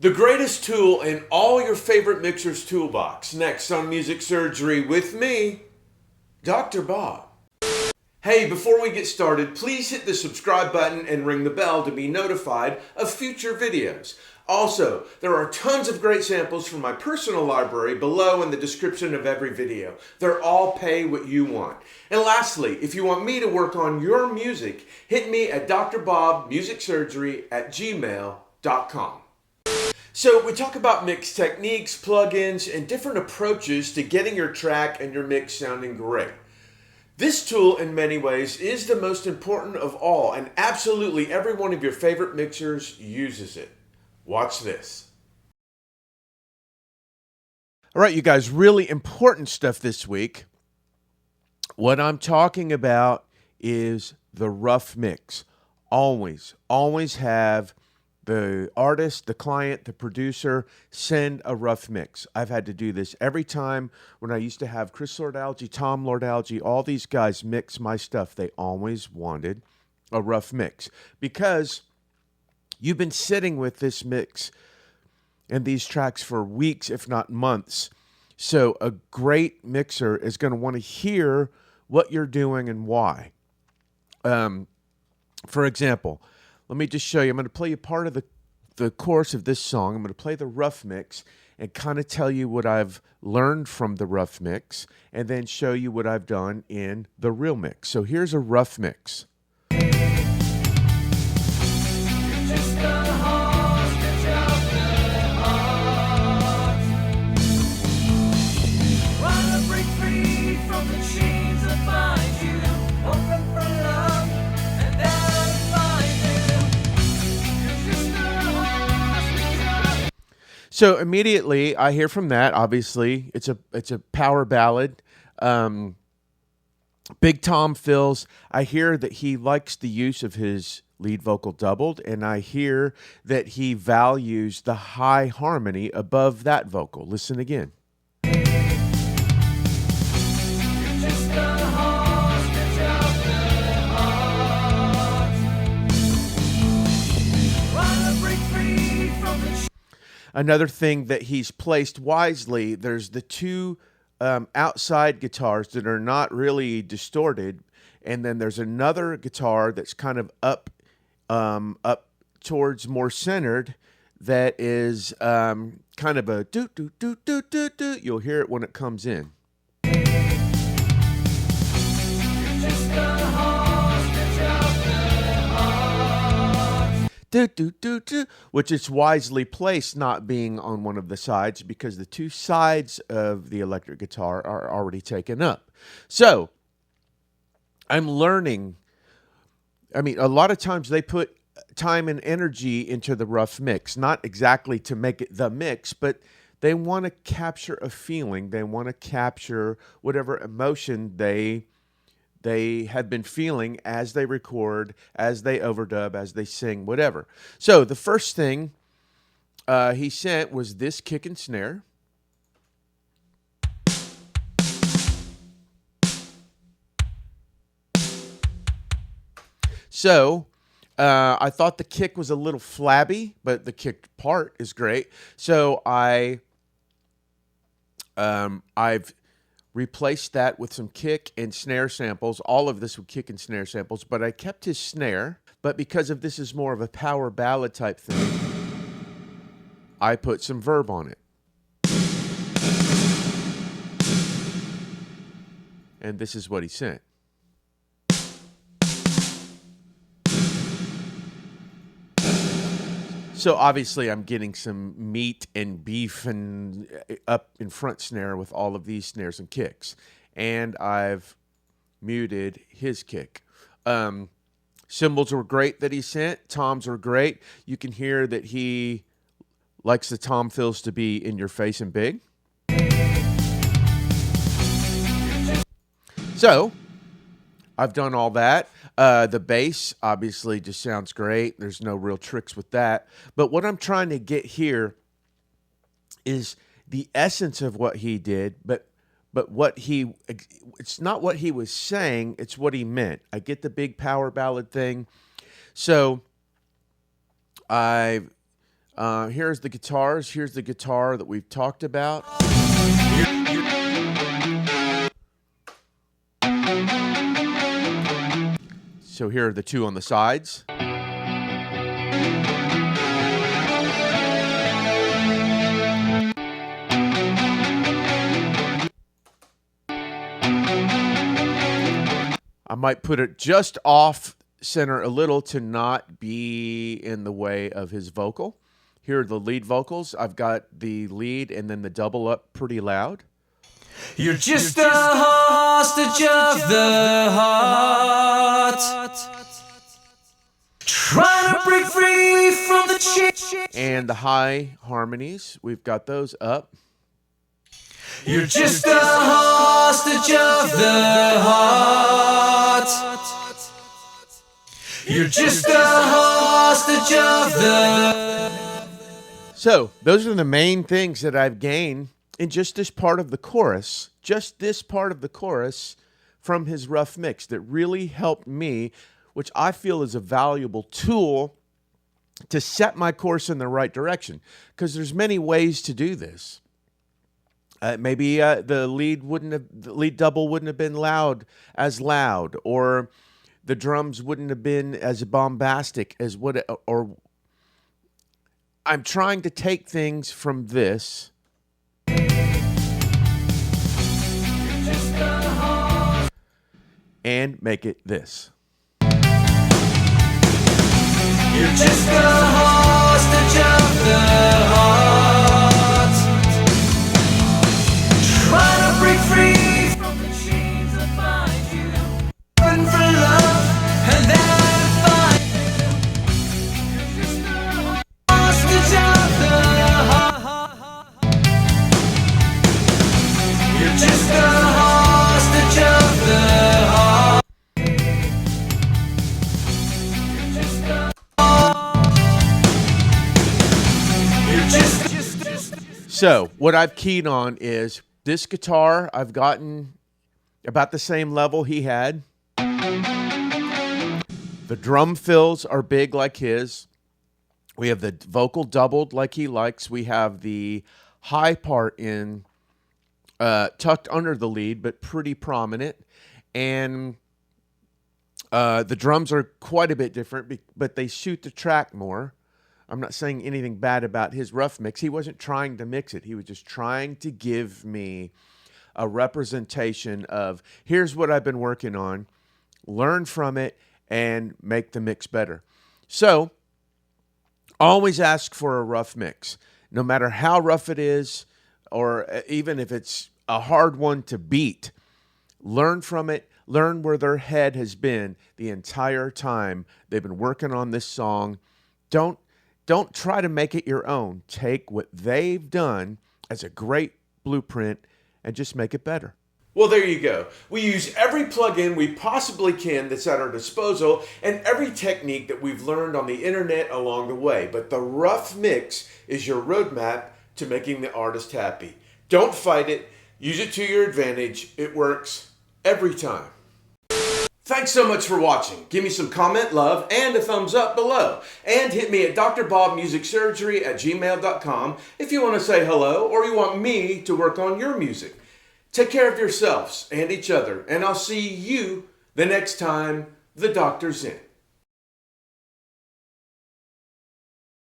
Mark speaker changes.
Speaker 1: The greatest tool in all your favorite mixers' toolbox. Next on Music Surgery with me, Dr. Bob. Hey, before we get started, please hit the subscribe button and ring the bell to be notified of future videos. Also, there are tons of great samples from my personal library below in the description of every video. They're all pay what you want. And lastly, if you want me to work on your music, hit me at drbobmusicsurgery@gmail.com. So we talk about mix techniques, plugins, and different approaches to getting your track and your mix sounding great. This tool, in many ways, is the most important of all, and absolutely every one of your favorite mixers uses it. Watch this. All right, you guys, really important stuff this week. What I'm talking about is the rough mix. Always have the artist, the client, the producer send a rough mix. I've had to do this every time when I used to have Chris Lord-Alge, Tom Lord-Alge, all these guys mix my stuff. They always wanted a rough mix because you've been sitting with this mix and these tracks for weeks, if not months. So a great mixer is going to want to hear what you're doing and why. For example, let me just show you. I'm going to play you part of the chorus of this song. I'm going to play the rough mix and kind of tell you what I've learned from the rough mix and then show you what I've done in the real mix. So here's a rough mix. So immediately I hear from that, obviously, it's a power ballad. Big Tom fills. I hear that he likes the use of his lead vocal doubled, and I hear that he values the high harmony above that vocal. Listen again. Another thing that he's placed wisely, there's the two outside guitars that are not really distorted, and then there's another guitar that's kind of up towards more centered that is kind of a do-do-do-do-do-do. You'll hear it when it comes in. Which is wisely placed, not being on one of the sides, because the two sides of the electric guitar are already taken up. So I'm learning. I mean, a lot of times they put time and energy into the rough mix, not exactly to make it the mix, but they want to capture a feeling. They want to capture whatever emotion they had been feeling as they record, as they overdub, as they sing, whatever. So the first thing he sent was this kick and snare. So I thought the kick was a little flabby, but the kick part is great. So I've replaced that with some kick and snare samples. All of this with kick and snare samples, but I kept his snare. But because of this is more of a power ballad type thing, I put some verb on it. And this is what he sent. So obviously I'm getting some meat and beef and up in front snare with all of these snares and kicks. And I've muted his kick. Cymbals were great that he sent. Toms were great. You can hear that he likes the tom fills to be in your face and big. So I've done all that. The bass obviously just sounds great. There's no real tricks with that. But what I'm trying to get here is the essence of what he did, but it's not what he was saying, it's what he meant. I get the big power ballad thing. So I've Here's the guitars. Here's the guitar that we've talked about. So here are the two on the sides. I might put it just off center a little to not be in the way of his vocal. Here are the lead vocals. I've got the lead and then the double up pretty loud.
Speaker 2: You're just a hostage of the heart, trying to break free from the chain.
Speaker 1: And the high harmonies, we've got those up.
Speaker 2: You're just a hostage of the heart. You're just a hostage of the...
Speaker 1: So, those are the main things that I've gained in just this part of the chorus, from his rough mix that really helped me, which I feel is a valuable tool to set my course in the right direction. Because there's many ways to do this. Maybe the lead double wouldn't have been as loud, or the drums wouldn't have been as bombastic as or I'm trying to take things from this and make it this.
Speaker 2: You're just a hostage of the heart, trying to break free from the chains that bind you, hoping for love and then find you. You're just a hostage of the heart. You're just a hostage of the heart. You're just a...
Speaker 1: So, what I've keyed on is this guitar. I've gotten about the same level he had. The drum fills are big like his. We have the vocal doubled like he likes. We have the high part in tucked under the lead, but pretty prominent. And the drums are quite a bit different, but they suit the track more. I'm not saying anything bad about his rough mix. He wasn't trying to mix it. He was just trying to give me a representation of, here's what I've been working on, learn from it, and make the mix better. So, always ask for a rough mix. No matter how rough it is, or even if it's a hard one to beat, learn from it. Learn where their head has been the entire time they've been working on this song. Don't try to make it your own. Take what they've done as a great blueprint and just make it better. Well, there you go. We use every plugin we possibly can that's at our disposal and every technique that we've learned on the internet along the way. But the rough mix is your roadmap to making the artist happy. Don't fight it. Use it to your advantage. It works every time. Thanks so much for watching. Give me some comment, love, and a thumbs up below. And hit me at drbobmusicsurgery@gmail.com if you want to say hello or you want me to work on your music. Take care of yourselves and each other, and I'll see you the next time the doctor's in.